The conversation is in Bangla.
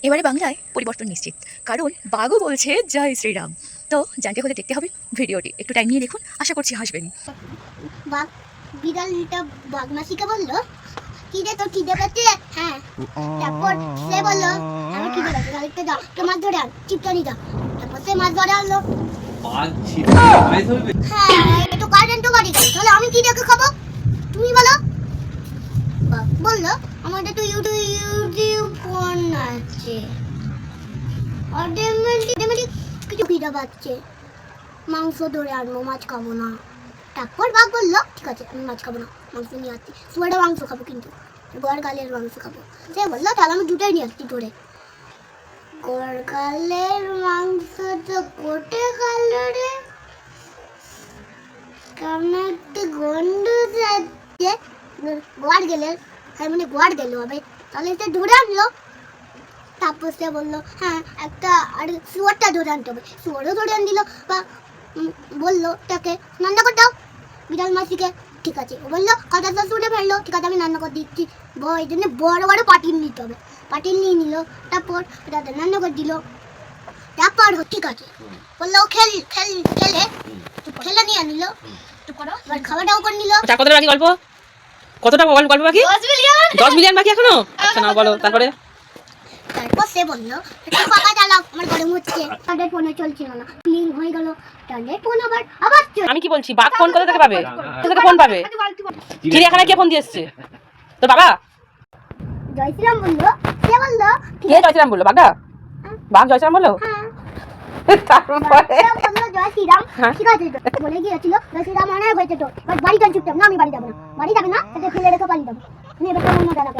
এবারে বাংলায় পরিবর্তন নিশ্চিত, কারণ বাঘও বলছে জয় শ্রীরাম। তো জানতে হলে দেখতে হবে ভিডিওটি, একটু টাইম নিয়ে দেখুন, আশা করছি হাসবেন। বাঘ বিড়ালটা বাঘ মাসিকে বললো, খিদে তো খিদে পেয়েছে। হ্যাঁ, তারপর সে বললো আমার খিদে পেয়েছে, তাহলে একটু দাও, একটু মাছ ধরে আন, চিপটানি দাও। তারপর সে মাছ ধরে আনলো। হ্যাঁ, একটু কারেন্ট তো বাড়ি গেল, তাহলে আমি কি দেখে খাবো তুমি বলো? বাঘ বললো আমাদের তো ইউটিউব ফোন আছে, অটোমেটিক কিছু খিদে পাচ্ছে, মাংস ধরে আনবো, মাছ খাবো না। তারপর বাঘ বললো ঠিক আছে আমি মাছ খাবো না, মাংস নিয়ে আসছি, শুয়ারে মাংস খাবো, কিন্তু গড়গালের মাংস খাবো। সে বললো তাহলে আমি দুটোই নিয়ে আসছি ধরে। গড়গালের মাংস তো কোটে গেল রে, কেমন একটা গন্ধ যাচ্ছে। গোয়ার গেলে মানে গোয়ার গেল হবে, তাহলে সে ধরে আনলো। তারপর সে বললো হ্যাঁ একটা আর শুয়ারটা ধরে আনতে হবে, শুয়ারও ধরে আন দিল। বা বললো তাকে রান্না করে দাও বিড়াল মাসিকে। ঠিক আছে, ও বললো কথাটা শুনে ফেললো, ঠিক আছে আমি রান্না করে দিচ্ছি। এই জন্য বড় বড় পাটিল নিতে হবে, পাটিল নিয়ে নিল। তারপর ওটাতে রান্না করে দিল। তারপর ঠিক আছে বললো খেলে খেলে নিয়ে নিল। এবার খাওয়া দাওয়া করে নিল। কতটা বাকি গল্প, কতটা গল্প বাকি? 10 মিলিয়ন বাকি এখনো। আচ্ছা না বলো তারপরে। তারপর সে বললো পাকা চালাও, আমার গরম হচ্ছে, তাদের ফোনে চলছিল না, ক্লিন হয়ে গেল, তাদের ফোন আবার আমি কি বলছি, বাঘ ফোন কোথা থেকে পাবে? কোথা থেকে ফোন পাবে? চিড়িয়াখানায় কে ফোন দিয়ে এসছে? তোর বাবা? জয় শ্রীরাম বললো। সে বললো কে জয় শ্রীরাম বললো? বাঘা? বাঘ জয় শ্রীরাম বললো? হ্যাঁ। তারপরে বললো জয় শ্রীরাম, ঠিক আছে বলে গিয়েছিল জয় শ্রীরাম অনেক হয়েছে, তো বাড়ি চল চুপচাপ, না আমি বাড়ি যাবো না, বাড়ি যাবে না, তাকে ফেলে রেখে পালিয়ে যাবো। এবার অন্য জায়গায়